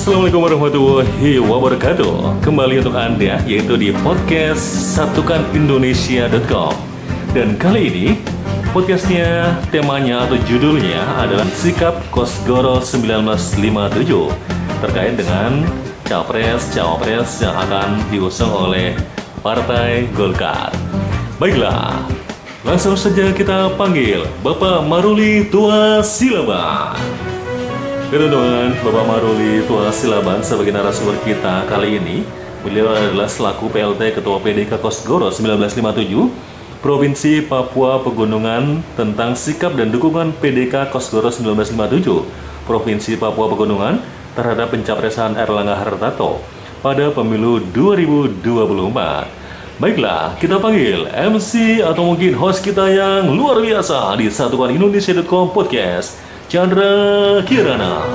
Assalamualaikum warahmatullahi wabarakatuh. Kembali untuk Anda, yaitu di podcast satukanindonesia.com. Dan kali ini podcastnya, temanya atau judulnya adalah Sikap Kosgoro 1957 terkait dengan Capres-Cawapres yang akan diusung oleh Partai Golkar. Baiklah, langsung saja kita panggil Bapak Maruli Tua Silaban. Teman-teman, Bapak Maruli Tua Silaban sebagai narasumber kita kali ini. Beliau adalah selaku PLT Ketua PDK Kosgoro 1957 Provinsi Papua Pegunungan tentang sikap dan dukungan PDK Kosgoro 1957 Provinsi Papua Pegunungan terhadap pencapresan Erlangga Hartarto pada pemilu 2024. Baiklah, kita panggil MC atau mungkin host kita yang luar biasa di satukanindonesia.com podcast, Chandra Kirana.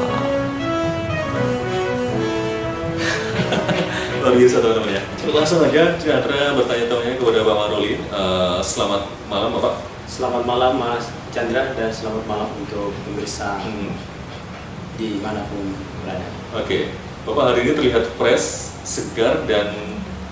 Luar biasa teman-teman ya. Langsung aja Chandra bertanya-tanya kepada Pak Maruli. Selamat malam Bapak. Selamat malam Mas Chandra dan selamat malam untuk pemirsa dimanapun berada. Oke, Bapak hari ini terlihat fresh, segar dan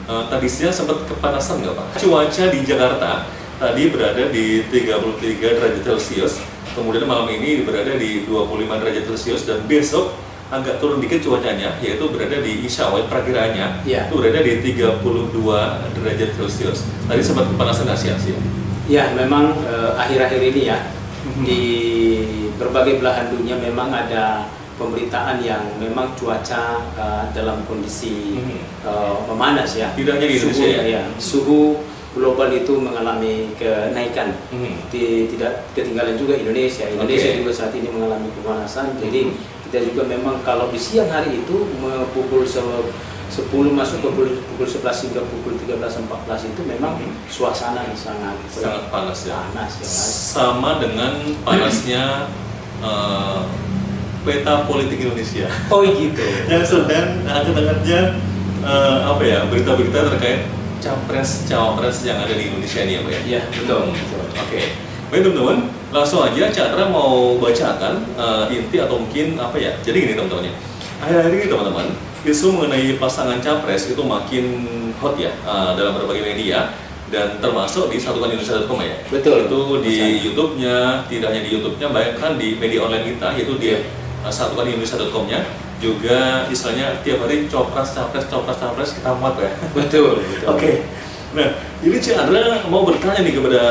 tadi siang sempat kepanasan nggak Pak? Cuaca di Jakarta tadi berada di 33 derajat Celcius. Kemudian malam ini berada di 25 derajat Celcius dan besok agak turun dikit cuacanya, yaitu berada di Ishawai perakiraannya itu berada di 32 derajat Celcius. Tadi sempat kepanasan nggak siang-siang? Ya, memang akhir-akhir ini ya di berbagai belahan dunia memang ada pemberitaan yang memang cuaca dalam kondisi memanas ya. Tidak hanya di Indonesia ya? Suhu global itu mengalami kenaikan. Tidak ketinggalan juga Indonesia. Indonesia juga saat ini mengalami pemanasan. Jadi kita juga memang kalau di siang hari itu pukul 10 masuk ke pukul 11 hingga pukul 13.14 itu memang suasana sangat panas ya. Panas ya. Sama dengan panasnya peta politik Indonesia. Oh gitu. Yang sedang hangat-hangatnya berita-berita terkait Capres-Cawapres yang ada di Indonesia ini ya Pak ya? Iya, betul. Oke. Baik teman-teman, langsung aja Chandra mau bacakan inti atau mungkin apa ya. Jadi gini teman-teman ya, akhir-akhir ini teman-teman, isu mengenai pasangan Capres itu makin hot ya dalam berbagai media dan termasuk di satukanindonesia.com ya. Betul. Itu di YouTube-nya, tidak hanya di YouTube-nya, bahkan di media online kita, yaitu di satukanindonesia.com-nya juga istilahnya tiap hari capres kita muat ya. Betul. Oke. Nah, ini Chandra mau bertanya nih kepada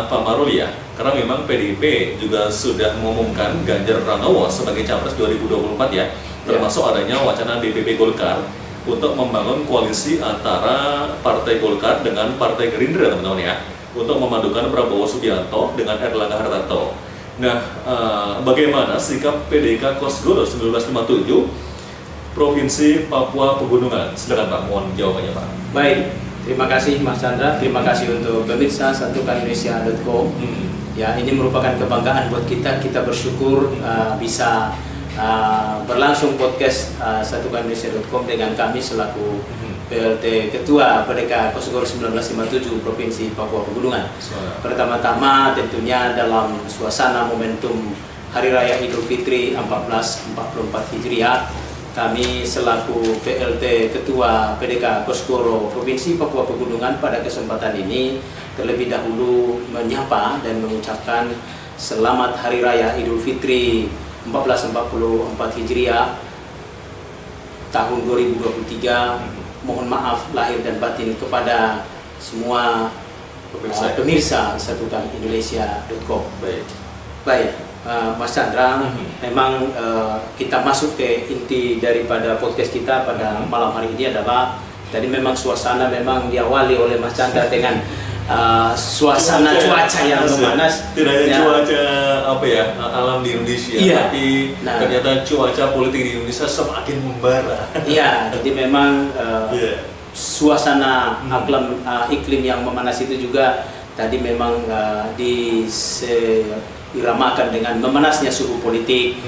Pak Maruli ya, karena memang PDIP juga sudah mengumumkan Ganjar Pranowo sebagai capres 2024 ya, termasuk adanya wacana DPP Golkar untuk membangun koalisi antara Partai Golkar dengan Partai Gerindra teman-teman ya, untuk memadukan Prabowo Subianto dengan Erlangga Hartarto. Nah, bagaimana sikap PDK Kosgoro 1957 Provinsi Papua Pegunungan? Silakan Pak, mohon jawabannya Pak. Baik, terima kasih Mas Chandra, terima kasih untuk pemirsa satukanindonesia.com. Ya, ini merupakan kebanggaan buat kita. Kita bersyukur bisa berlangsung podcast satukanindonesia.com dengan kami selaku PLT Ketua PDK Kosgoro 1957 Provinsi Papua Pegunungan. Pertama-tama tentunya dalam suasana momentum Hari Raya Idul Fitri 1444 Hijriah, kami selaku PLT Ketua PDK Kosgoro Provinsi Papua Pegunungan pada kesempatan ini terlebih dahulu menyapa dan mengucapkan Selamat Hari Raya Idul Fitri 1444 Hijriah tahun 2023. Mohon maaf lahir dan batin kepada semua pemirsa satukanindonesia.com. Baik, Mas Chandra, memang kita masuk ke inti daripada podcast kita pada malam hari ini adalah tadi memang suasana memang diawali oleh Mas Chandra dengan suasana cuaca yang memanas. Tidak hanya cuaca alam di Indonesia, tapi ternyata cuaca politik di Indonesia semakin membara. Iya, jadi memang suasana iklim yang memanas itu juga tadi memang diiramakan dengan memanasnya suhu politik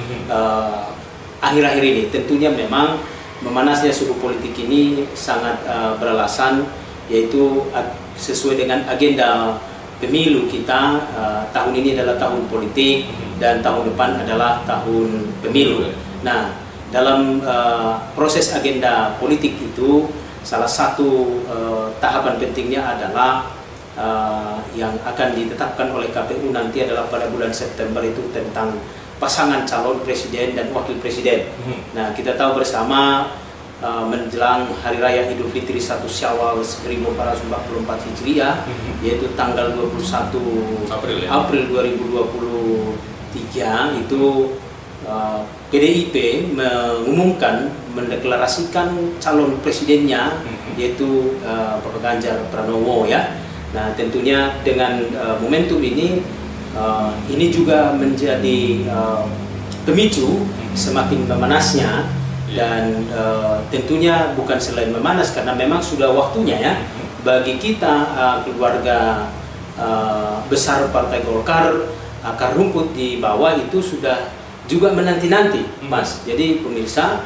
akhir-akhir ini. Tentunya memang memanasnya suhu politik ini sangat beralasan, yaitu sesuai dengan agenda pemilu kita. Tahun ini adalah tahun politik dan tahun depan adalah tahun pemilu. Nah, dalam proses agenda politik itu salah satu tahapan pentingnya adalah yang akan ditetapkan oleh KPU nanti adalah pada bulan September itu tentang pasangan calon presiden dan wakil presiden. Nah, kita tahu bersama menjelang Hari Raya Idul Fitri 1 Syawal 1444 Hijriah, yaitu tanggal 21 April 2023 itu PDIP mengumumkan, mendeklarasikan calon presidennya, yaitu Bapak Ganjar Pranowo ya. Nah, tentunya dengan momentum ini juga menjadi pemicu semakin memanasnya, dan tentunya bukan selain memanas karena memang sudah waktunya ya bagi kita keluarga besar Partai Golkar, akar rumput di bawah itu sudah juga menanti-nanti, Mas. Jadi pemirsa,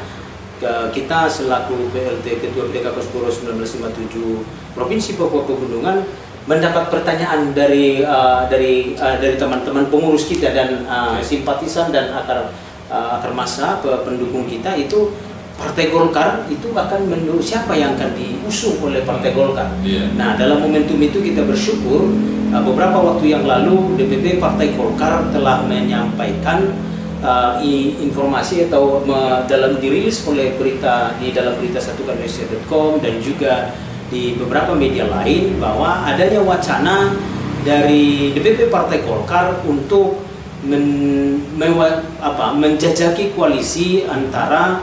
kita selaku PLT Ketua PDK Kosgoro 1957 Provinsi Papua Pegunungan mendapat pertanyaan dari teman-teman pengurus kita dan simpatisan dan akar massa pendukung kita itu, Partai Golkar itu akan menurut siapa yang akan diusung oleh Partai Golkar. Nah, dalam momentum itu kita bersyukur beberapa waktu yang lalu DPP Partai Golkar telah menyampaikan informasi atau dalam dirilis oleh dalam berita satukanindonesia.com dan juga di beberapa media lain bahwa adanya wacana dari DPP Partai Golkar untuk menjajaki koalisi antara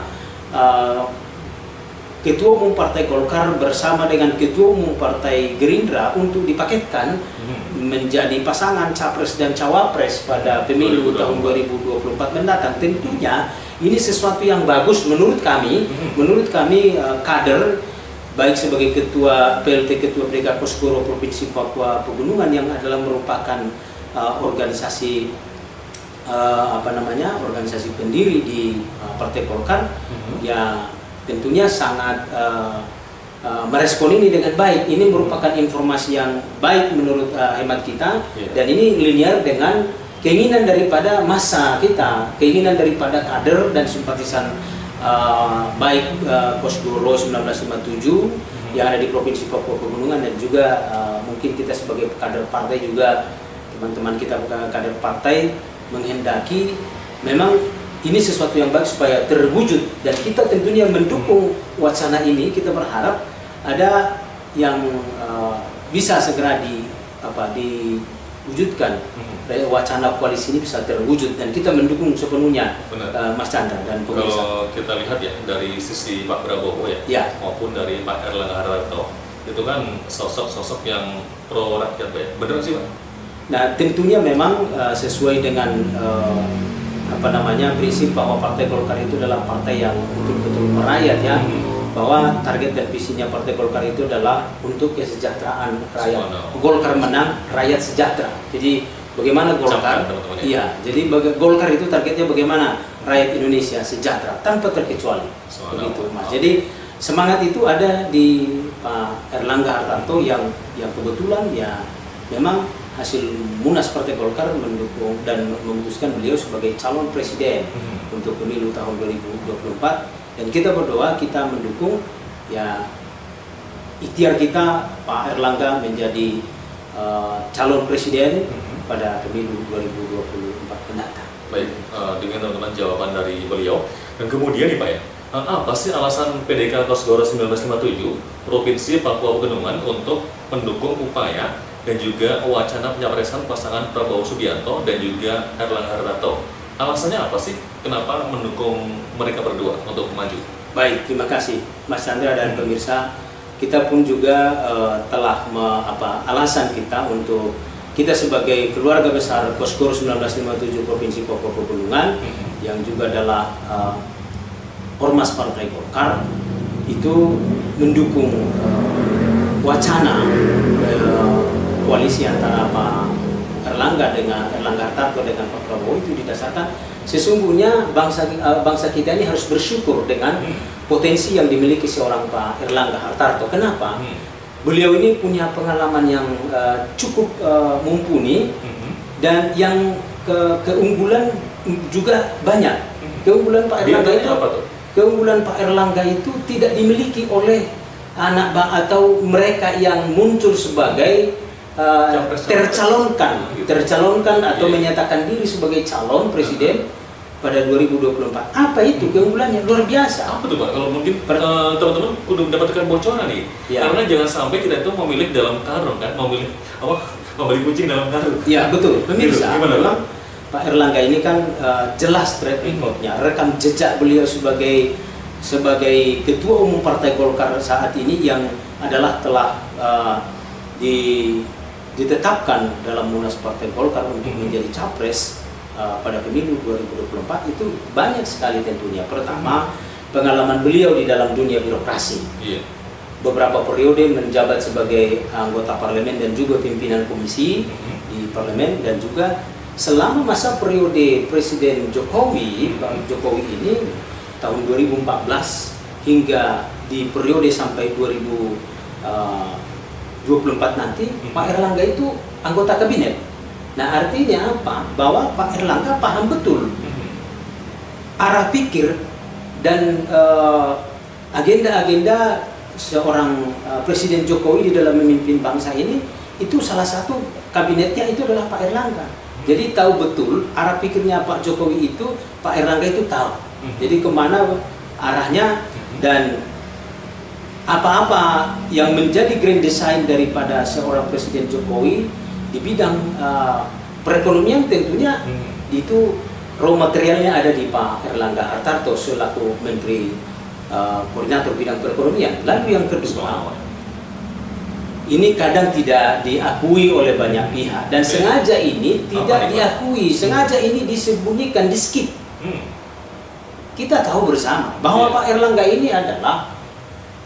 Ketua Umum Partai Golkar bersama dengan Ketua Umum Partai Gerindra untuk dipaketkan menjadi pasangan Capres dan Cawapres pada pemilu tahun 2024 mendatang. Tentunya ini sesuatu yang bagus menurut kami kader, baik sebagai Ketua PLT Ketua PDK Kosgoro Provinsi Papua Pegunungan yang adalah merupakan organisasi organisasi pendiri di Partai Golkar, ya tentunya sangat merespon ini dengan baik. Ini merupakan informasi yang baik menurut hemat kita, dan ini linear dengan keinginan daripada massa kita, keinginan daripada kader dan simpatisan baik Kosgoro 1957 yang ada di Provinsi Papua Pegunungan, dan juga mungkin kita sebagai kader partai juga, teman-teman kita kader partai menghendaki memang ini sesuatu yang baik supaya terwujud, dan kita tentunya mendukung wacana ini. Kita berharap ada yang bisa segera diwujudkan, wacana koalisi ini bisa terwujud, dan kita mendukung sepenuhnya. Mas Chandra dan pemirsa. Kalau kita lihat ya dari sisi Pak Prabowo ya, maupun dari Pak Erlangga Hartarto, itu kan sosok-sosok yang pro rakyat ya, benar sih Pak? Nah, tentunya memang sesuai dengan prinsip bahwa Partai Golkar itu adalah partai yang betul-betul merayat ya, bahwa target dan visinya Partai Golkar itu adalah untuk kesejahteraan rakyat. Golkar menang, rakyat sejahtera. Jadi bagaimana Golkar? Iya, jadi Golkar itu targetnya bagaimana rakyat Indonesia sejahtera tanpa terkecuali. Begitu, Mas. Jadi semangat itu ada di Pak Erlangga Hartarto yang kebetulan ya memang hasil Munas Partai Golkar mendukung dan memutuskan beliau sebagai calon presiden untuk pemilu tahun 2024, dan kita berdoa, kita mendukung ya ikhtiar kita Pak Erlangga menjadi calon presiden pada pemilu 2024 mendatang. Baik, dengan teman-teman jawaban dari beliau. Dan kemudian nih Pak ya, apa sih alasan PDK Kosgoro 1957 Provinsi Papua Pegunungan untuk mendukung upaya dan juga wacana pencapresan pasangan Prabowo Subianto dan juga Erlangga Hartarto? Alasannya apa sih? Kenapa mendukung mereka berdua untuk maju? Baik, terima kasih Mas Chandra dan pemirsa. Kita pun juga telah alasan kita untuk kita sebagai keluarga besar Kosgoro 1957 Provinsi Papua Pegunungan yang juga adalah Ormas Partai Golkar itu mendukung wacana koalisi antara Pak Erlangga Hartarto dengan Pak Prabowo itu didasarkan sesungguhnya bangsa kita ini harus bersyukur dengan potensi yang dimiliki seorang Pak Erlangga Hartarto. Kenapa? Beliau ini punya pengalaman yang cukup mumpuni, dan yang keunggulan juga banyak. Keunggulan Pak Erlangga itu keunggulan Pak Erlangga itu tidak dimiliki oleh anak atau mereka yang muncul sebagai tercalonkan atau menyatakan diri sebagai calon presiden pada 2024. Apa itu keunggulannya? Luar biasa. Apa tuh Pak? Kalau mungkin teman-teman udah mendapatkan bocoran nih. Ya. Karena jangan sampai kita itu memilih dalam karung kan, memilih kucing dalam karung. Ya betul. Pemirsa, gimana, memang Pak Erlangga ini kan jelas track recordnya, rekam jejak beliau sebagai ketua umum Partai Golkar saat ini yang adalah telah ditetapkan dalam Munas Partai Golkar untuk menjadi capres pada pemilu 2024 itu banyak sekali tentunya. Pertama, pengalaman beliau di dalam dunia birokrasi. Iya. Beberapa periode menjabat sebagai anggota parlemen dan juga pimpinan komisi di parlemen, dan juga selama masa periode Presiden Jokowi, Pak Jokowi ini tahun 2014 hingga di periode sampai 2024 nanti, Pak Erlangga itu anggota kabinet. Nah, artinya apa? Bahwa Pak Erlangga paham betul arah pikir dan agenda-agenda seorang Presiden Jokowi di dalam memimpin bangsa ini. Itu salah satu kabinetnya itu adalah Pak Erlangga. Jadi tahu betul arah pikirnya Pak Jokowi itu, Pak Erlangga itu tahu. Jadi kemana arahnya, dan apa-apa yang menjadi grand design daripada seorang Presiden Jokowi di bidang perekonomian tentunya itu raw materialnya ada di Pak Erlangga Hartarto selaku Menteri Koordinator Bidang Perekonomian. Lalu yang kedua, ini kadang tidak diakui oleh banyak pihak, dan sengaja ini tidak diakui, sengaja ini disembunyikan, di skip. Kita tahu bersama bahwa Pak Erlangga ini adalah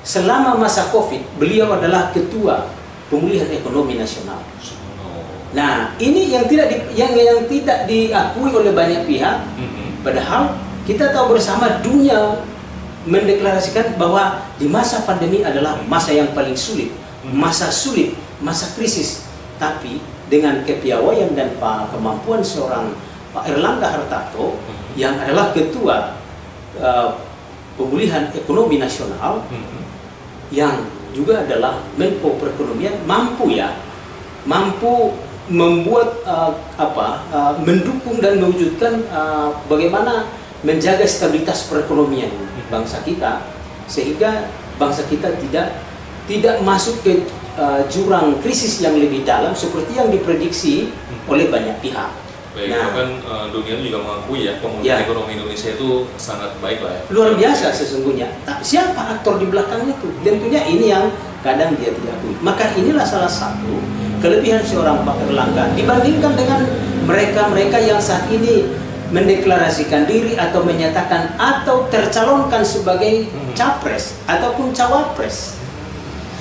selama masa COVID beliau adalah Ketua Pemulihan Ekonomi Nasional. Nah, ini yang tidak diakui oleh banyak pihak. Padahal kita tahu bersama, dunia mendeklarasikan bahwa di masa pandemi adalah masa yang paling sulit, masa sulit, masa krisis. Tapi dengan kepiawaian dan kemampuan seorang Pak Erlangga Hartarto yang adalah Ketua Pemulihan Ekonomi Nasional, yang juga adalah Menko Perekonomian, mampu membuat mendukung dan mewujudkan bagaimana menjaga stabilitas perekonomian bangsa kita, sehingga bangsa kita tidak masuk ke jurang krisis yang lebih dalam seperti yang diprediksi oleh banyak pihak. Baik, bahkan dunia juga mengakui ya pemulihan ekonomi Indonesia itu sangat baik lah ya. Luar biasa sesungguhnya. Tapi siapa aktor di belakangnya itu? Tentunya ini yang kadang dia tidak akui. Maka inilah salah satu kelebihan seorang Pak Erlangga dibandingkan dengan mereka-mereka yang saat ini mendeklarasikan diri atau menyatakan atau tercalonkan sebagai capres ataupun cawapres.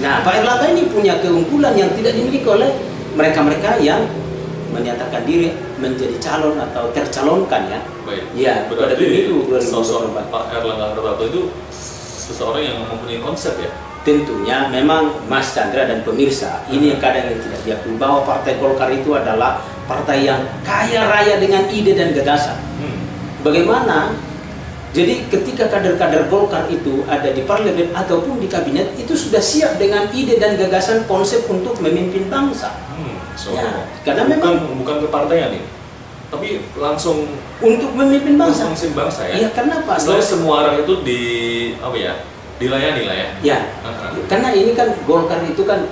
Nah, Pak Erlangga ini punya keunggulan yang tidak dimiliki oleh mereka-mereka yang menyatakan diri menjadi calon atau tercalonkan ya. Baik. Ya, pada pemilu 2024. Pak Erlangga Hartarto itu seseorang yang mempunyai konsep ya. Tentunya memang Mas Chandra dan pemirsa, ini yang kadang yang tidak diakui, bahwa Partai Golkar itu adalah partai yang kaya raya dengan ide dan gagasan. Bagaimana? Jadi ketika kader-kader Golkar itu ada di parlemen ataupun di kabinet, itu sudah siap dengan ide dan gagasan konsep untuk memimpin bangsa. Ya, karena memang bukan kepartaian nih, tapi langsung untuk memimpin bangsa. Memimpin bangsa ya. Iya, kenapa? Setelah semua orang itu dilayani lah ya. Ya, karena ini kan Golkar itu kan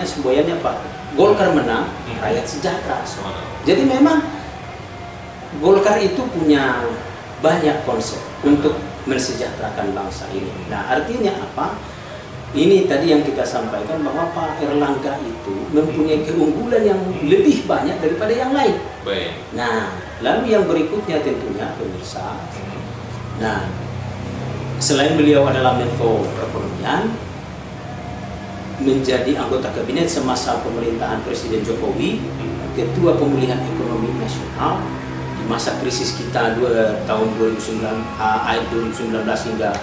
semboyannya Pak. Golkar menang, rakyat sejahtera. Jadi memang Golkar itu punya banyak konsep untuk mensejahterakan bangsa ini. Nah, artinya apa? Ini tadi yang kita sampaikan bahwa Pak Erlangga itu mempunyai keunggulan yang lebih banyak daripada yang lain. Baik. Nah, lalu yang berikutnya tentunya pemirsa. Nah, selain beliau adalah Menko Perekonomian, menjadi anggota kabinet semasa pemerintahan Presiden Jokowi, Ketua Pemulihan Ekonomi Nasional di masa krisis kita tahun 2019 hingga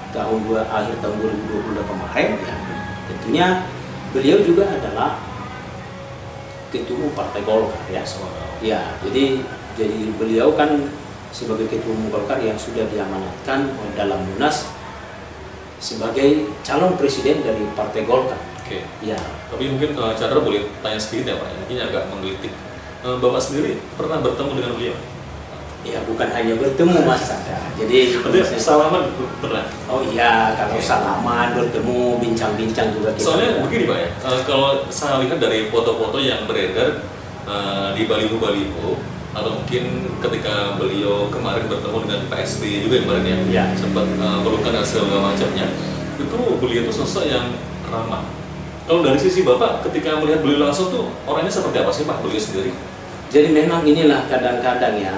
akhir tahun 2020 kemarin ya. Tentunya beliau juga adalah Ketua Umum Partai Golkar ya. Ya, jadi beliau kan sebagai Ketua Umum Golkar yang sudah diamanatkan dalam Munas sebagai calon presiden dari Partai Golkar. Oke. Ya. Tapi mungkin Chandra boleh tanya sedikit ya Pak, mungkin agak menggelitik. Bapak sendiri pernah bertemu dengan beliau? Ya, bukan hanya bertemu Mas Chandra. Jadi salaman pernah? Oh iya, kalau salaman, bertemu, bincang-bincang juga kita. Soalnya begini Pak ya, kalau saya lihat dari foto-foto yang beredar di baliho-baliho, atau mungkin ketika beliau kemarin bertemu dengan Pak SBY juga kemarin ya, sempat pelukan dan segala macamnya, itu beliau itu sosok yang ramah. Kalau dari sisi Bapak, ketika melihat beliau langsung tuh orangnya seperti apa sih Pak, beliau sendiri? Jadi memang inilah kadang-kadang ya,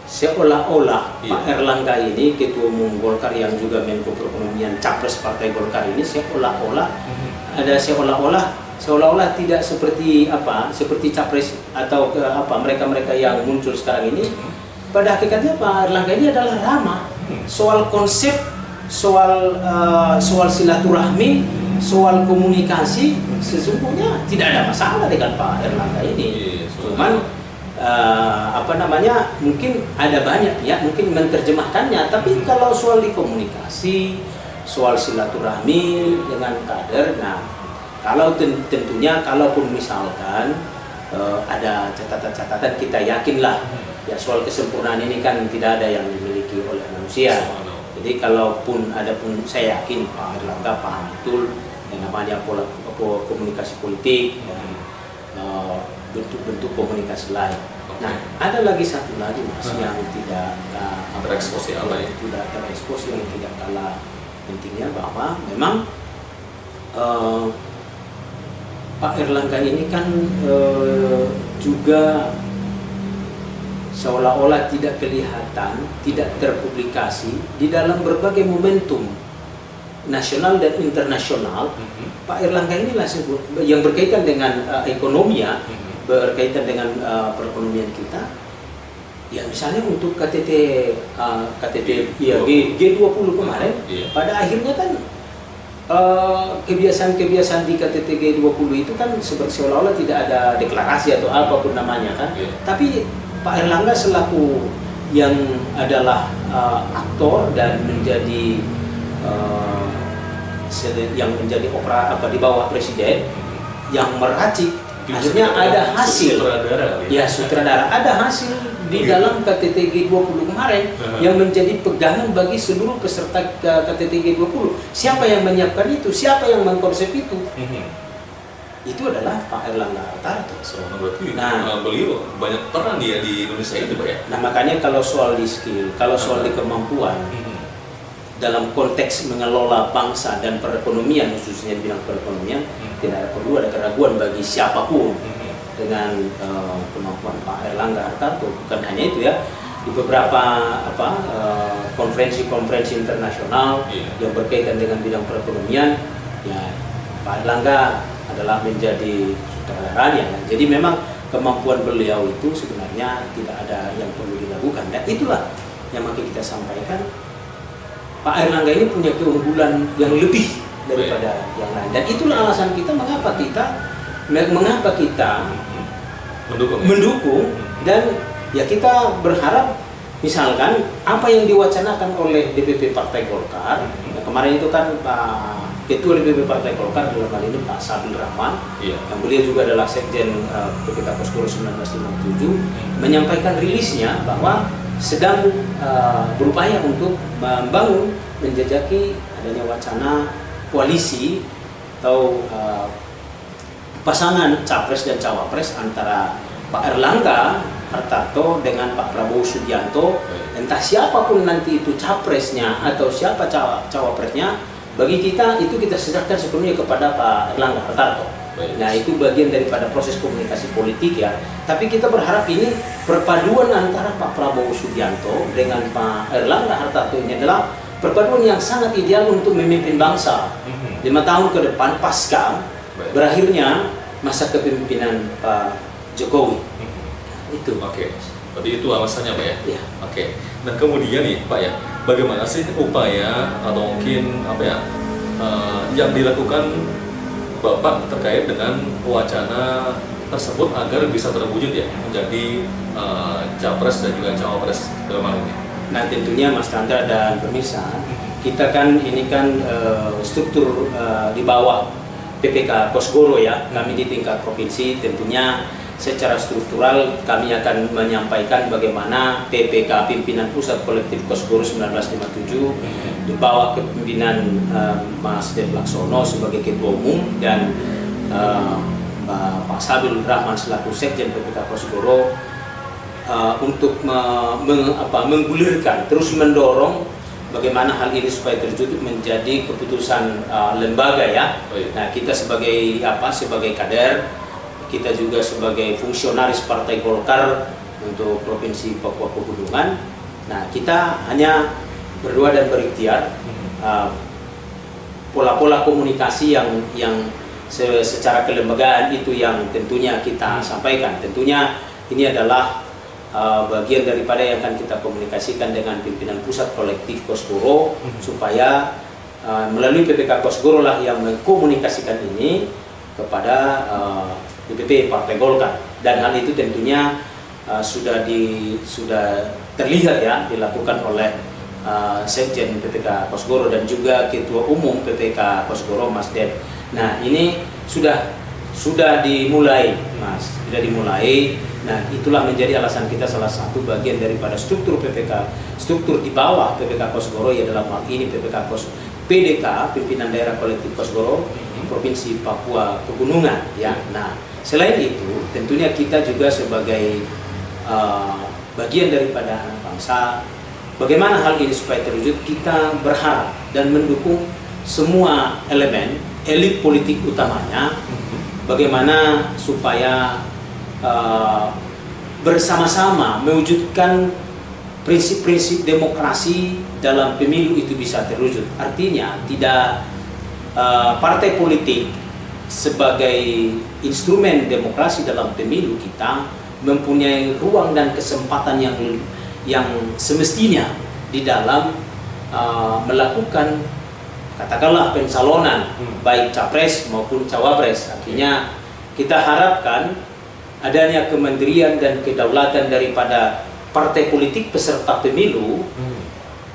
seolah-olah Pak Erlangga ini Ketua Umum Golkar yang juga Menko Perekonomian Capres Partai Golkar ini seolah-olah ada seolah-olah tidak seperti seperti Capres atau mereka-mereka yang muncul sekarang ini. Pada hakikatnya Pak Erlangga ini adalah ramah. Soal konsep, soal silaturahmi, soal komunikasi, sesungguhnya tidak ada masalah dengan Pak Erlangga ini. Cuman mungkin ada banyak ya, mungkin menerjemahkannya. Tapi kalau soal dikomunikasi, soal silaturahmi dengan kader, nah kalau tentunya kalaupun misalkan ada catatan-catatan, kita yakinlah ya soal kesempurnaan ini kan tidak ada yang dimiliki oleh manusia. Jadi kalaupun ada pun, saya yakin Pak Erlangga paham betul yang namanya pola komunikasi politik dan bentuk-bentuk komunikasi lain. Nah, ada lagi satu lagi Mas yang tidak terekspos ya, tidak terekspos, yang tidak kalah pentingnya, bahwa memang Pak Erlangga ini kan juga seolah-olah tidak kelihatan, tidak terpublikasi di dalam berbagai momentum nasional dan internasional. Pak Erlangga inilah yang berkaitan dengan ekonomi ya, berkaitan dengan perekonomian kita. Ya misalnya untuk KTT G20 kemarin, pada akhirnya kan kebiasaan-kebiasaan di KTT G20 itu kan seolah-olah tidak ada deklarasi atau apapun namanya kan. Tapi Pak Erlangga selaku yang adalah aktor dan menjadi di bawah presiden yang meracik, akhirnya ada hasil. Sutradara ada hasil di dalam KTT G20 kemarin yang menjadi pegangan bagi seluruh peserta KTT G20. Siapa yang menyiapkan itu? Siapa yang mengkonsep itu? Itu adalah Pak Erlangga Hartarto. Nah, beliau banyak peran dia di Indonesia itu Pak ya. Nah makanya kalau soal di skill, kalau soal di kemampuan dalam konteks mengelola bangsa dan perekonomian, khususnya di bidang perekonomian, tidak perlu ada keraguan bagi siapapun dengan kemampuan Pak Erlangga Hartarto. Bukan hanya itu ya, di beberapa konferensi-konferensi internasional yang berkaitan dengan bidang perekonomian, ya Pak Erlangga adalah menjadi sutradaranya. Jadi memang kemampuan beliau itu sebenarnya tidak ada yang perlu diragukan, dan itulah yang makin kita sampaikan. Pak Erlangga ini punya keunggulan yang lebih daripada yang lain, dan itulah alasan kita mengapa kita mendukung dan ya kita berharap misalkan apa yang diwacanakan oleh DPP Partai Golkar. Kemarin itu kan Pak Ketua DPP Partai Golkar dalam hal ini Pak Sabil Rahman, yang beliau juga adalah Sekjen PKK Kosgoro 1957, menyampaikan rilisnya bahwa sedang berupaya untuk membangun, menjajaki adanya wacana koalisi atau pasangan capres dan cawapres antara Pak Erlangga Hartarto dengan Pak Prabowo Subianto. Entah siapapun nanti itu capresnya atau siapa cawapresnya, bagi kita itu kita serahkan sepenuhnya kepada Pak Erlangga Hartarto. Nah itu bagian daripada proses komunikasi politik ya. Tapi kita berharap ini perpaduan antara Pak Prabowo Subianto dengan Pak Erlangga Hartarto ini adalah perpaduan yang sangat ideal untuk memimpin bangsa 5 tahun ke depan pasca berakhirnya masa kepemimpinan Pak Jokowi. Itu. Oke. Berarti itu alasannya Pak ya? Iya. Oke. Nah kemudian nih Pak ya, bagaimana sih upaya atau mungkin yang dilakukan Bapak terkait dengan wacana tersebut agar bisa terwujud ya menjadi capres dan juga cawapres dalam hal ini? Nah tentunya Mas Chandra dan pemirsa, kita kan ini kan struktur di bawah PPK Kosgoro ya, kami di tingkat provinsi tentunya secara struktural kami akan menyampaikan bagaimana PPK Pimpinan Pusat Kolektif Kosgoro 1957 di bawah kepemimpinan Mas Dev Laksono sebagai Ketua Umum dan Pak Sabil Rahman selaku Sekjen PPK Kosgoro untuk menggulirkan, terus mendorong bagaimana hal ini supaya terwujud menjadi keputusan lembaga ya. Nah kita sebagai sebagai kader, kita juga sebagai fungsionaris Partai Golkar untuk Provinsi Papua Pegunungan. Nah kita hanya berdua dan berikhtiar pola-pola komunikasi yang secara kelembagaan itu yang tentunya kita sampaikan. Tentunya ini adalah bagian daripada yang akan kita komunikasikan dengan pimpinan pusat kolektif Kosgoro supaya melalui PPK Kosgoro lah yang mengkomunikasikan ini kepada DPP Partai Golkar, dan hal itu tentunya sudah terlihat ya dilakukan oleh Sekjen PPK Kosgoro dan juga Ketua Umum PPK Kosgoro Mas Dev. Nah ini sudah dimulai Mas, sudah dimulai. Nah itulah menjadi alasan kita, salah satu bagian daripada struktur PPK, struktur di bawah PPK Kosgoro ya, dalam hal ini PDK Pimpinan Daerah Kolektif Kosgoro Provinsi Papua Pegunungan ya. Nah selain itu tentunya kita juga sebagai bagian daripada anak bangsa, bagaimana hal ini supaya terwujud, kita berharap dan mendukung semua elemen, elit politik utamanya, bagaimana supaya bersama-sama mewujudkan prinsip-prinsip demokrasi dalam pemilu itu bisa terwujud. Artinya tidak partai politik sebagai instrumen demokrasi dalam pemilu kita mempunyai ruang dan kesempatan yang semestinya di dalam melakukan katakanlah pencalonan baik capres maupun cawapres. Artinya kita harapkan adanya kementerian dan kedaulatan daripada partai politik peserta pemilu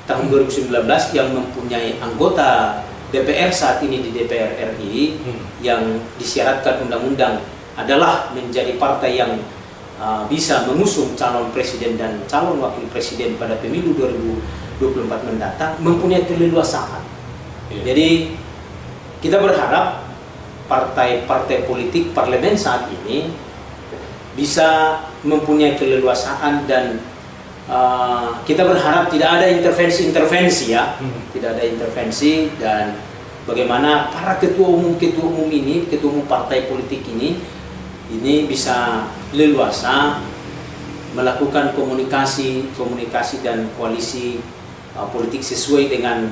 tahun 2019 yang mempunyai anggota DPR saat ini di DPR RI yang disyaratkan undang-undang adalah menjadi partai yang bisa mengusung calon presiden dan calon wakil presiden pada pemilu 2024 mendatang, mempunyai keleluasaan. Jadi kita berharap partai-partai politik parlemen saat ini bisa mempunyai keleluasaan dan kita berharap tidak ada intervensi-intervensi ya, tidak ada intervensi, dan bagaimana para ketua umum ini, ketua umum partai politik ini bisa leluasa melakukan komunikasi dan koalisi politik sesuai dengan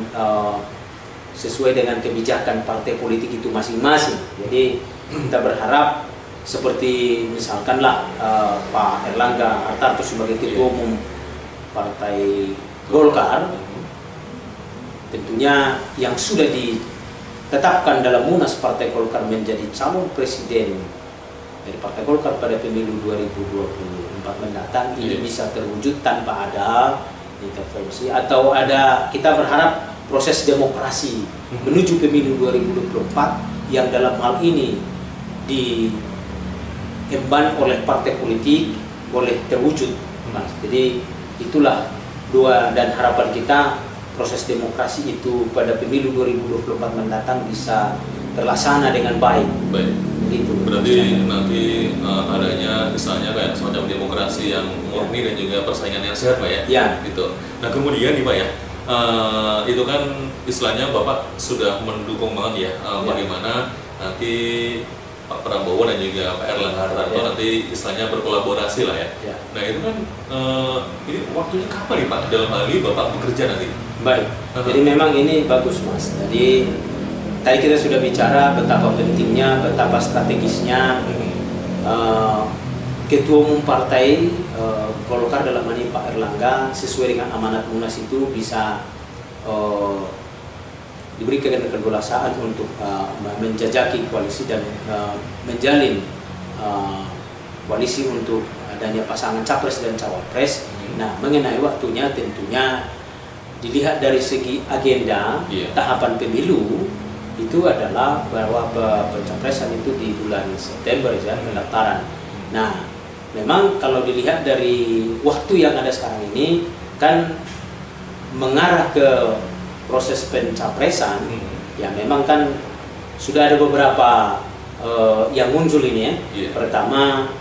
kebijakan partai politik itu masing-masing. Jadi kita berharap seperti misalkanlah Pak Erlangga Hartarto sebagai ketua umum Partai Golkar, tentunya yang sudah ditetapkan dalam Munas Partai Golkar menjadi calon presiden dari Partai Golkar pada pemilu 2024 mendatang ini bisa terwujud tanpa ada intervensi atau kita berharap proses demokrasi menuju pemilu 2024 yang dalam hal ini diemban oleh partai politik boleh terwujud, Mas. Jadi itulah doa dan harapan kita, proses demokrasi itu pada pemilu 2024 mendatang bisa terlaksana dengan baik. Gitu. Berarti nanti adanya misalnya kayak semacam demokrasi yang murni dan juga persaingan yang sehat, Pak ya? Ya. Gitu. Nah kemudian nih Pak ya, itu kan istilahnya Bapak sudah mendukung banget ya, bagaimana nanti Pak Prabowo dan juga Pak Erlangga Hartarto nanti istilahnya berkolaborasi lah ya. Nah itu kan ini waktunya kapan nih Pak dalam hal ini Bapak bekerja nanti? Baik. Jadi memang ini bagus Mas. Jadi tadi kita sudah bicara betapa pentingnya, betapa strategisnya Ketua Umum Partai Golkar dalam hal ini Pak Erlangga sesuai dengan amanat Munas itu bisa diberikan keleluasaan untuk menjajaki koalisi dan menjalin koalisi untuk adanya pasangan capres dan cawapres. Nah, mengenai waktunya tentunya dilihat dari segi agenda tahapan pemilu itu adalah bahwa pencapresan itu di bulan September ya, pendaftaran. Nah, memang kalau dilihat dari waktu yang ada sekarang ini kan mengarah ke proses pencapresan, ya memang kan sudah ada beberapa yang muncul ini ya. Pertama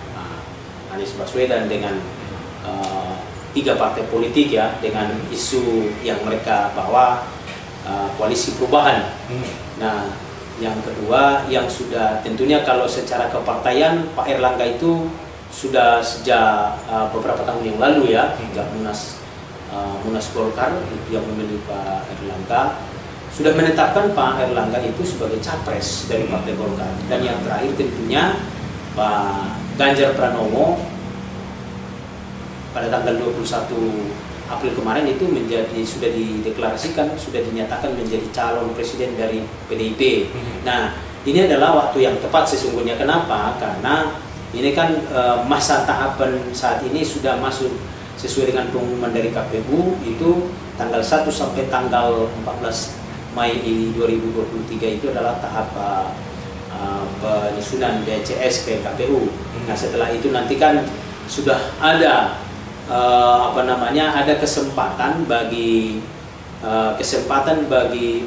Anies Baswedan dengan 3 partai politik ya, dengan isu yang mereka bawa koalisi perubahan. Nah, yang kedua yang sudah tentunya kalau secara kepartaian Pak Erlangga itu sudah sejak beberapa tahun yang lalu ya, sejak Munas Golkar itu yang memilih Pak Erlangga, sudah menetapkan Pak Erlangga itu sebagai capres dari Partai Golkar. Dan yang terakhir tentunya Pak Ganjar Pranowo pada tanggal 21 April kemarin itu sudah dideklarasikan, sudah dinyatakan menjadi calon presiden dari PDIP. Nah, ini adalah waktu yang tepat sesungguhnya. Kenapa? Karena ini kan masa tahapan saat ini sudah masuk sesuai dengan pengumuman dari KPU itu tanggal 1 sampai tanggal 14 Mei 2023 itu adalah tahap penyusunan DCS ke KPU. Nah, setelah itu nanti kan sudah ada ada kesempatan bagi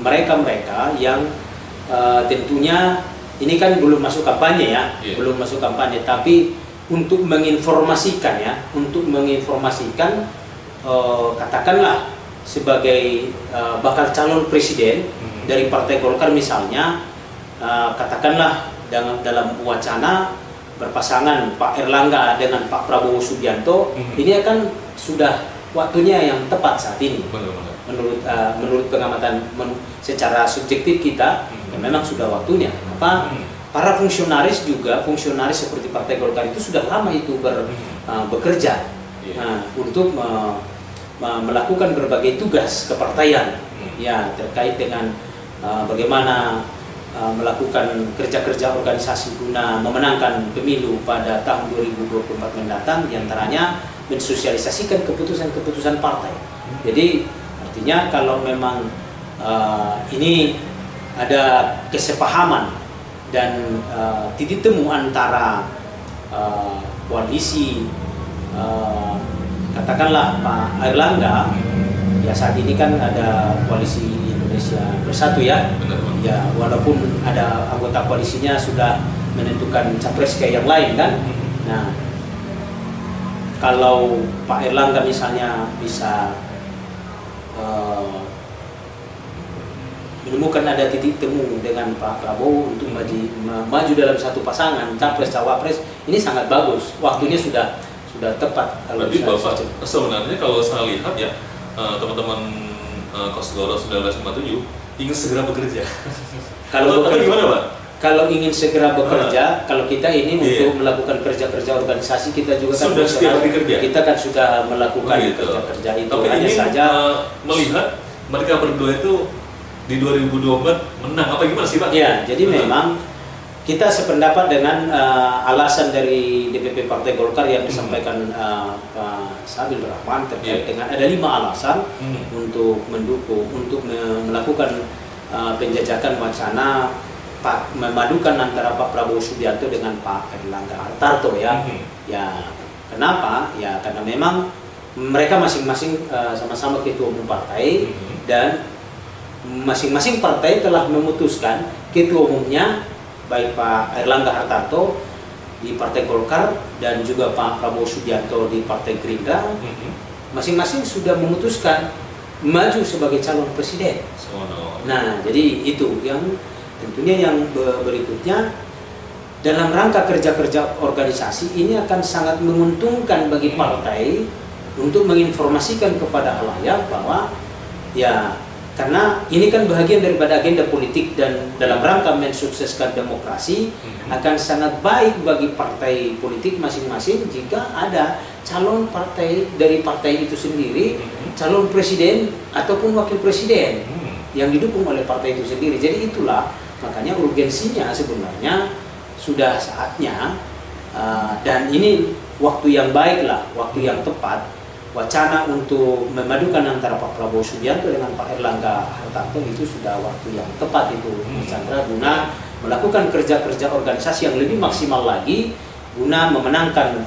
mereka-mereka yang tentunya ini kan belum masuk kampanye ya, belum masuk kampanye, tapi untuk menginformasikan katakanlah sebagai bakal calon presiden dari Partai Golkar misalnya, katakanlah dalam wacana berpasangan Pak Erlangga dengan Pak Prabowo Subianto, ini akan sudah waktunya yang tepat saat ini. Menurut pengamatan secara subjektif kita, ya memang sudah waktunya. Para fungsionaris seperti Partai Golkar itu sudah lama itu bekerja untuk melakukan berbagai tugas kepartaian ya terkait dengan bagaimana melakukan kerja-kerja organisasi guna memenangkan pemilu pada tahun 2024 mendatang, diantaranya mensosialisasikan keputusan-keputusan partai. Jadi artinya kalau memang ini ada kesepahaman dan titik temu antara koalisi katakanlah Pak Erlangga, ya saat ini kan ada koalisi Indonesia Bersatu ya. Ya, walaupun ada anggota koalisinya sudah menentukan capres ke yang lain kan. Nah, kalau Pak Erlangga misalnya bisa menemukan ada titik temu dengan Pak Prabowo untuk maju dalam satu pasangan capres cawapres, ini sangat bagus. Waktunya sudah tepat. Berarti Bapak sebenarnya kalau saya lihat ya teman-teman Kosgoro 1957 ingin segera bekerja. Kalau gimana, Pak? Kalau ingin segera bekerja, kalau kita ini untuk melakukan kerja-kerja organisasi, kita juga kan sudah setiap hari kerja. Kita kan sudah melakukan kerja-kerja itu. Tapi hanya ini saja melihat mereka berdua itu di 2024 menang apa gimana sih, Pak? Ya, jadi memang kita sependapat dengan alasan dari DPP Partai Golkar yang disampaikan Pak Sabil Rahman terkait dengan ada 5 alasan untuk mendukung, untuk melakukan penjajakan wacana memadukan antara Pak Prabowo Subianto dengan Pak Erlangga Hartarto ya. Ya, kenapa? Ya karena memang mereka masing-masing sama-sama ketua umum partai dan masing-masing partai telah memutuskan ketua umumnya, baik Pak Erlangga Hartarto di Partai Golkar dan juga Pak Prabowo Subianto di Partai Gerindra, masing-masing sudah memutuskan maju sebagai calon presiden. Nah, jadi itu yang tentunya yang berikutnya dalam rangka kerja-kerja organisasi ini akan sangat menguntungkan bagi partai untuk menginformasikan kepada khalayak bahwa ya karena ini kan bahagian daripada agenda politik dan dalam rangka mensukseskan demokrasi, akan sangat baik bagi partai politik masing-masing jika ada calon partai dari partai itu sendiri, calon presiden ataupun wakil presiden yang didukung oleh partai itu sendiri. Jadi itulah makanya urgensinya sebenarnya sudah saatnya Dan ini waktu yang baik lah, waktu yang tepat. Wacana untuk memadukan antara Pak Prabowo Subianto dengan Pak Erlangga Hartarto itu sudah waktu yang tepat itu, Mas Chandra, guna melakukan kerja-kerja organisasi yang lebih maksimal lagi guna memenangkan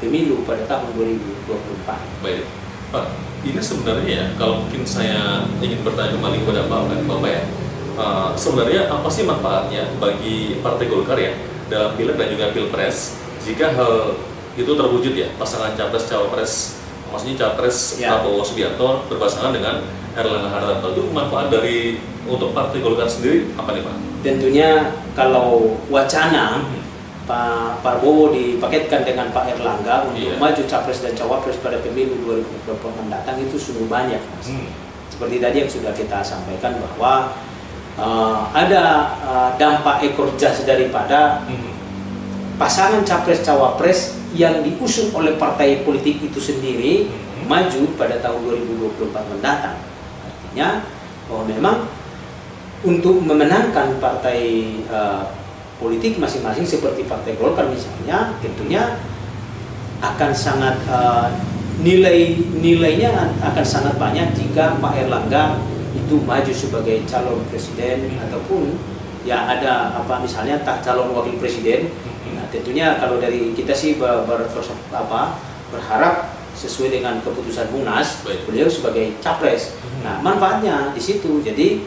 pemilu pada tahun 2024. Baik, Pak, ini sebenarnya ya, kalau mungkin saya ingin bertanya kembali kepada Bapak ya, sebenarnya apa sih manfaatnya bagi Partai Golkar ya dalam pileg dan juga pilpres jika hal itu terwujud ya, pasangan capres-cawapres, maksudnya capres Prabowo Subianto berpasangan dengan Erlangga Hartarto, itu manfaat dari untuk Partai Golkar sendiri apa nih Pak? Tentunya kalau wacana Pak Prabowo dipaketkan dengan Pak Erlangga untuk maju capres dan cawapres pada pemilu 2024 mendatang itu sungguh banyak, Mas. Seperti tadi yang sudah kita sampaikan bahwa ada dampak ekor jas daripada pasangan capres cawapres yang diusung oleh partai politik itu sendiri maju pada tahun 2024 mendatang. Artinya bahwa memang untuk memenangkan partai politik masing-masing seperti Partai Golkar misalnya, tentunya akan sangat nilainya akan sangat banyak jika Pak Erlangga itu maju sebagai calon presiden ataupun ya ada misalnya calon wakil presiden. Nah, tentunya kalau dari kita sih berharap sesuai dengan keputusan Munas, beliau sebagai capres. Nah, manfaatnya di situ. Jadi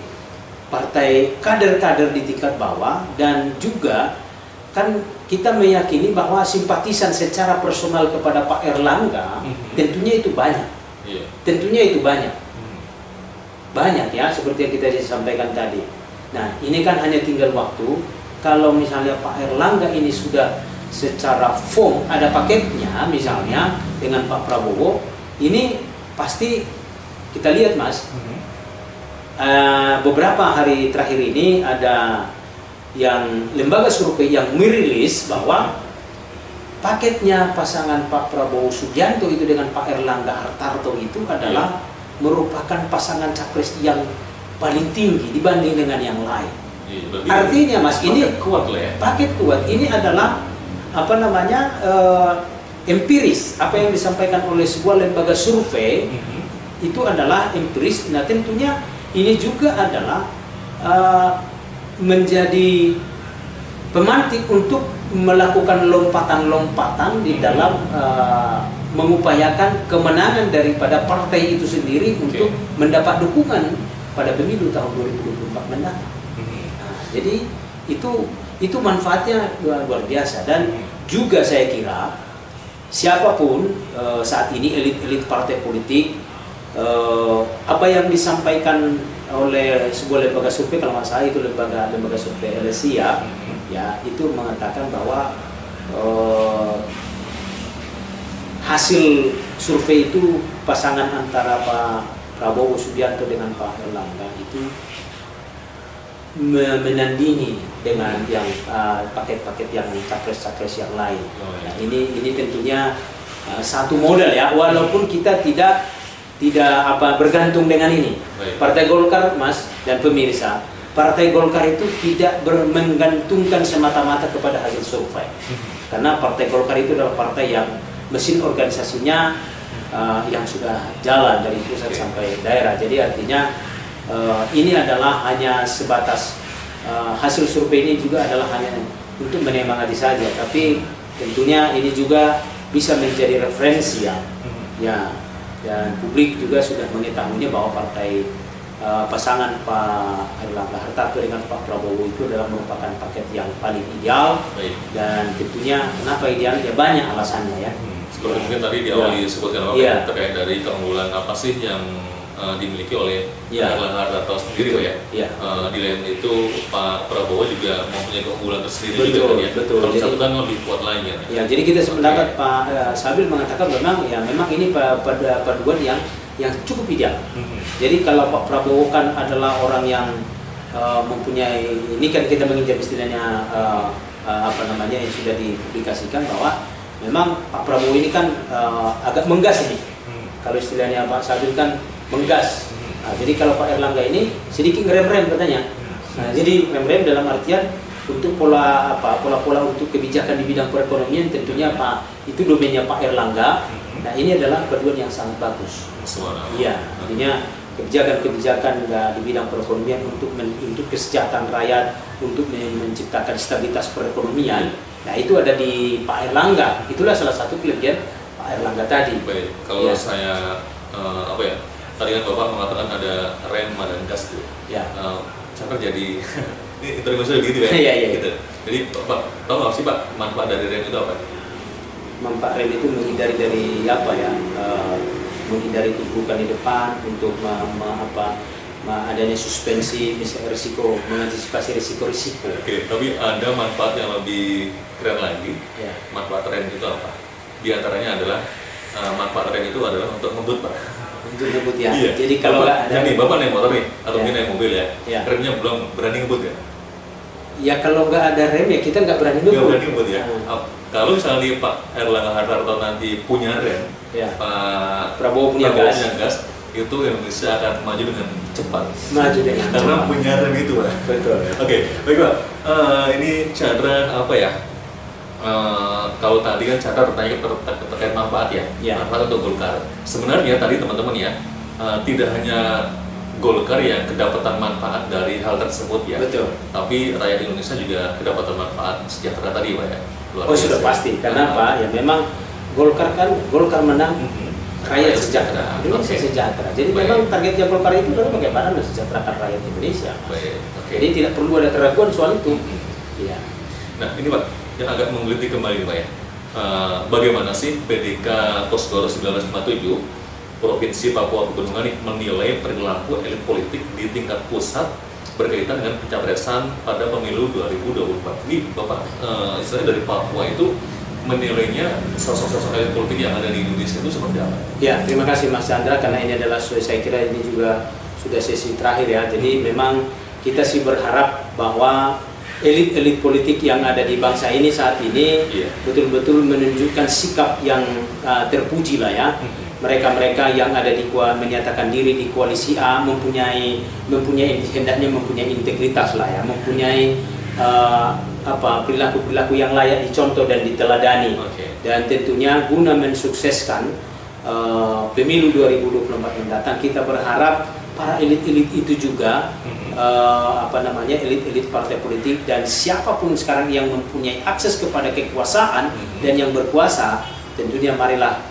partai kader-kader di tingkat bawah dan juga kan kita meyakini bahwa simpatisan secara personal kepada Pak Erlangga tentunya itu banyak. Tentunya itu banyak. Banyak ya, seperti yang kita sampaikan tadi. Nah, ini kan hanya tinggal waktu. Kalau misalnya Pak Erlangga ini sudah secara form ada paketnya misalnya dengan Pak Prabowo, ini pasti kita lihat, Mas. Beberapa hari terakhir ini ada yang lembaga survei yang merilis bahwa paketnya pasangan Pak Prabowo Subianto itu dengan Pak Erlangga Hartarto itu adalah merupakan pasangan capres yang paling tinggi dibanding dengan yang lain. Artinya, Mas, ini paket kuat ini adalah empiris. Apa yang disampaikan oleh sebuah lembaga survei itu adalah empiris. Nah, tentunya ini juga adalah menjadi pemantik untuk melakukan lompatan-lompatan di dalam mengupayakan kemenangan daripada partai itu sendiri untuk mendapat dukungan pada pemilu tahun 2024 mendatang. Nah, jadi itu manfaatnya luar biasa. Dan juga saya kira siapapun saat ini elit-elit partai politik, apa yang disampaikan oleh sebuah lembaga survei, kalau nggak salah itu lembaga survei LSI ya itu mengatakan bahwa hasil survei itu pasangan antara Pak Prabowo Subianto dengan Pak Erlangga itu menandingi dengan yang paket-paket yang capres-capres yang lain. Nah, ini tentunya satu modal ya, walaupun kita tidak bergantung dengan ini. Partai Golkar, Mas dan pemirsa, Partai Golkar itu tidak menggantungkan semata-mata kepada hasil survei. Karena Partai Golkar itu adalah partai yang mesin organisasinya yang sudah jalan dari pusat sampai daerah. Jadi artinya ini adalah hanya sebatas hasil survei ini juga adalah hanya untuk menyemangati saja. Tapi tentunya ini juga bisa menjadi referensi ya. Dan publik juga sudah mengetahuinya bahwa partai pasangan Pak Erlangga Hartarto dengan Pak Prabowo itu adalah merupakan paket yang paling ideal. Dan tentunya kenapa ideal? Ya banyak alasannya ya. Seperti mungkin tadi di awal disebutkan terkait dari keunggulan apa sih yang dimiliki oleh Erlangga Hartarto sendiri ya. Di lain itu Pak Prabowo juga mempunyai keunggulan tersendiri juga kan ya. Kalau satu kan lebih kuat lainnya. Ya, jadi kita sependapat Pak Sabil mengatakan memang ini pada paduan yang cukup ideal. Jadi kalau Pak Prabowo kan adalah orang yang mempunyai, ini kan kita menginjam istilahnya yang sudah dipublikasikan bahwa memang Pak Prabowo ini kan agak menggas ini. Kalau istilahnya Pak Sabil kan menggas. Nah, jadi kalau Pak Erlangga ini sedikit ngerem-rem katanya. Nah, jadi ngerem-rem dalam artian untuk pola-pola untuk kebijakan di bidang perekonomian tentunya itu domainnya Pak Erlangga. Nah, ini adalah paduan yang sangat bagus. Iya, artinya kebijakan-kebijakan di bidang perekonomian untuk kesejahteraan rakyat, untuk menciptakan stabilitas perekonomian. Nah, itu ada di Pak Erlangga. Itulah salah satu kelebihan Pak Erlangga tadi. Baik, kalau saya tadi kan Bapak mengatakan ada rem dan gas tuh. Ya. Saya jadi ini intermezzo gitu ya. Iya. Gitu. Jadi Pak tahu nggak sih Pak manfaat dari rem itu apa? Manfaat rem itu menghindari dari menghindari tumpukan di depan untuk adanya suspensi, misalnya risiko, mengantisipasi risiko. Oke, tapi ada manfaat yang lebih keren lagi. Ya. Manfaat rem itu apa? Di antaranya adalah manfaat rem itu adalah untuk ngebut Pak. Untuk ngebut ya. Iya. Jadi kalau nggak ada. Jadi Bapak naik motor nih, atau Ya. naik mobil ya. Ya. Remnya belum berani ngebut ya? Ya kalau nggak ada rem ya kita nggak berani Nggak ngebut. berani ngebut ya. Kalau misalnya nih Pak Erlangga Hartarto nanti punya rem, Ya. Pak Prabowo punya gas. itu Indonesia akan maju dengan cepat. Maju dengan Karena cepat. punya rem itu Pak. Betul. Oke, baik Pak. Ini Chandra apa ya? Kalau tadi kan Chandra bertanya terkait manfaat ya, manfaat untuk Golkar. Sebenarnya tadi teman-teman ya, tidak hanya Golkar yang kedapatan manfaat dari hal tersebut ya. Betul. Tapi rakyat Indonesia juga kedapatan manfaat sejahtera tadi Pak ya. Sudah pasti. Karena apa? Ya memang Golkar menang. Rakyat sejahtera, Indonesia sejahtera. Jadi memang targetnya Golkar itu adalah bagaimana mensejahterakan rakyat Indonesia. Jadi tidak perlu ada keraguan soal itu. Iya. Nah ini Pak, yang agak menggelitik kembali Pak ya. Bagaimana sih PDK Kosgoro 1957 Provinsi Papua Pegunungan menilai perilaku elit politik di tingkat pusat berkaitan dengan pencapresan pada pemilu 2024. Ini Bapak, istilahnya dari Papua itu menilainya sosok-sosok elit politik yang ada di Indonesia itu seperti apa? Ya, terima kasih Mas Chandra, karena ini adalah, saya kira ini juga sudah sesi terakhir ya. Jadi memang kita sih berharap bahwa elit-elit politik yang ada di bangsa ini saat ini betul-betul menunjukkan sikap yang terpuji lah ya. Mereka-mereka yang ada menyatakan diri di koalisi A hendaknya mempunyai integritas lah ya, mempunyai perilaku-perilaku yang layak dicontoh dan diteladani. Dan tentunya guna mensukseskan pemilu 2024 mendatang, kita berharap para elit-elit itu juga elit-elit partai politik dan siapapun sekarang yang mempunyai akses kepada kekuasaan dan yang berkuasa, tentunya marilah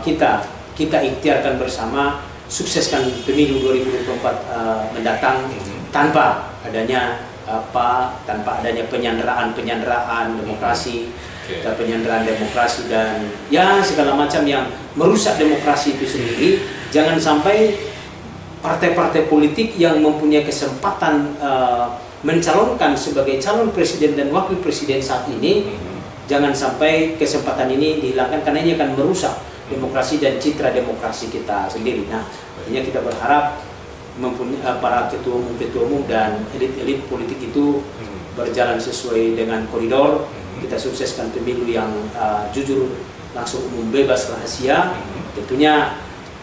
kita ikhtiarkan bersama sukseskan pemilu 2024 mendatang tanpa adanya penyanderaan demokrasi, penyanderaan demokrasi dan ya segala macam yang merusak demokrasi itu sendiri. Jangan sampai partai-partai politik yang mempunyai kesempatan mencalonkan sebagai calon presiden dan wakil presiden saat ini, jangan sampai kesempatan ini dihilangkan, karena ini akan merusak demokrasi dan citra demokrasi kita sendiri. Nah, artinya kita berharap para ketua umum dan elit-elit politik itu berjalan sesuai dengan koridor. Kita sukseskan pemilu yang jujur, langsung, umum, bebas, rahasia. Tentunya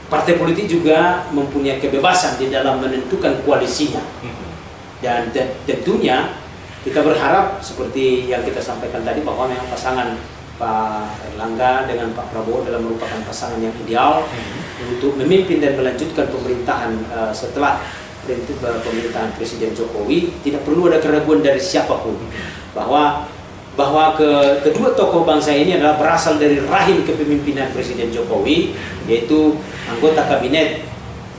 partai politik juga mempunyai kebebasan di dalam menentukan koalisinya. Dan tentunya kita berharap seperti yang kita sampaikan tadi, bahwa memang pasangan Pak Erlangga dengan Pak Prabowo adalah merupakan pasangan yang ideal untuk memimpin dan melanjutkan pemerintahan setelah pemerintahan Presiden Jokowi. Tidak perlu ada keraguan dari siapapun bahwa kedua tokoh bangsa ini adalah berasal dari rahim kepemimpinan Presiden Jokowi, yaitu anggota kabinet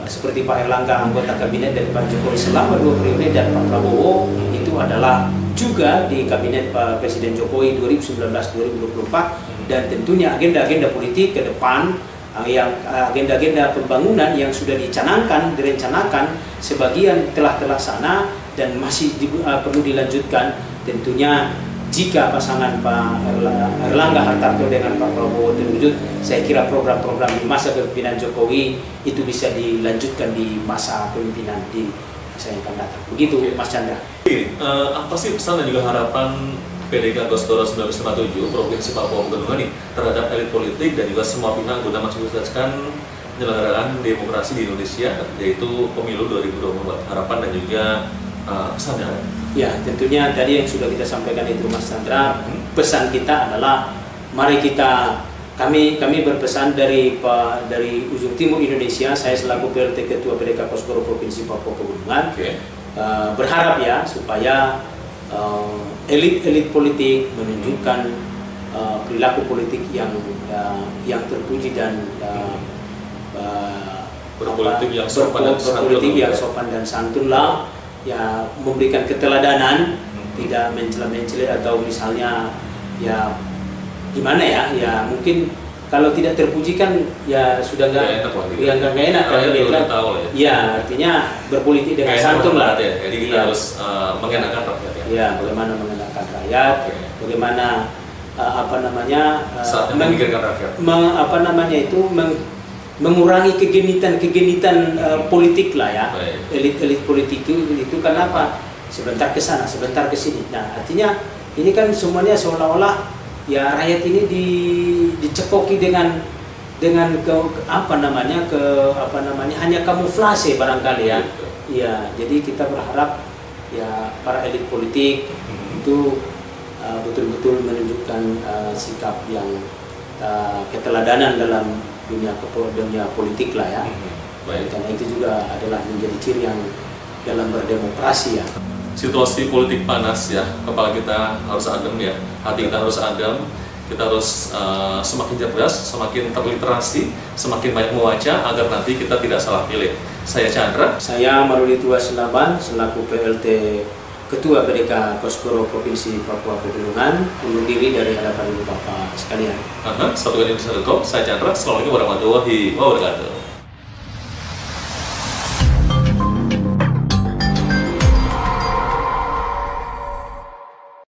seperti Pak Erlangga, anggota kabinet dari Pak Jokowi selama 2 periode, dan Pak Prabowo itu adalah juga di kabinet Pak Presiden Jokowi 2019-2024. Dan tentunya agenda-agenda politik ke depan, yang agenda-agenda pembangunan yang sudah direncanakan, sebagian telah terlaksana dan masih perlu dilanjutkan. Tentunya jika pasangan Pak Erlangga Hartarto dengan Pak Prabowo terwujud, saya kira program-program di masa kepemimpinan Jokowi itu bisa dilanjutkan di masa kepemimpinan di masa yang akan datang. Begitu Mas Chandra. Apa sih pesan dan juga harapan PDK Kosgoro 1957 Provinsi Papua Pegunungan ini terhadap elit politik dan juga semua pihak guna mensukseskan penyelenggaraan demokrasi di Indonesia, yaitu pemilu 2024? Harapan dan juga pesannya. Ya, tentunya tadi yang sudah kita sampaikan itu Mas Chandra, pesan kita adalah mari kami berpesan dari ujung timur Indonesia, saya selaku PLT Ketua PDK Kosgoro Provinsi Papua Pegunungan, berharap ya supaya elit-elit politik menunjukkan perilaku politik yang terpuji dan berpolitik yang sopan dan santun lah, ya memberikan keteladanan, tidak mencela-mencela atau misalnya ya gimana ya mungkin kalau tidak terpuji kan ya sudah nggak enak ya artinya berpolitik dengan santun lah. Jadi kita harus mengenakan rakyat ya bagaimana mengenakan rakyat, bagaimana memikirkan rakyat, mengurangi kegenitan politik lah ya. Elit politik itu kenapa sebentar ke sana sebentar ke sini. Nah artinya ini kan semuanya seolah-olah ya rakyat ini dicekoki dengan hanya kamuflase barangkali ya. Ya jadi kita berharap ya para elit politik itu betul-betul menunjukkan sikap yang keteladanan dalam dunia politik lah ya. Karena itu juga adalah menjadi ciri yang dalam berdemokrasi ya. Situasi politik panas ya, kepala kita harus adem ya, hati kita harus adem, kita harus semakin cerdas, semakin terliterasi, semakin banyak membaca agar nanti kita tidak salah pilih. Saya Chandra. Saya Maruli Tua Selaban selaku PLT Ketua PDK Kosgoro Provinsi Papua Pegunungan undur diri dari hadapan Bapak sekalian. Satu Indonesia.com, saya Chandra. Assalamualaikum warahmatullahi wabarakatuh.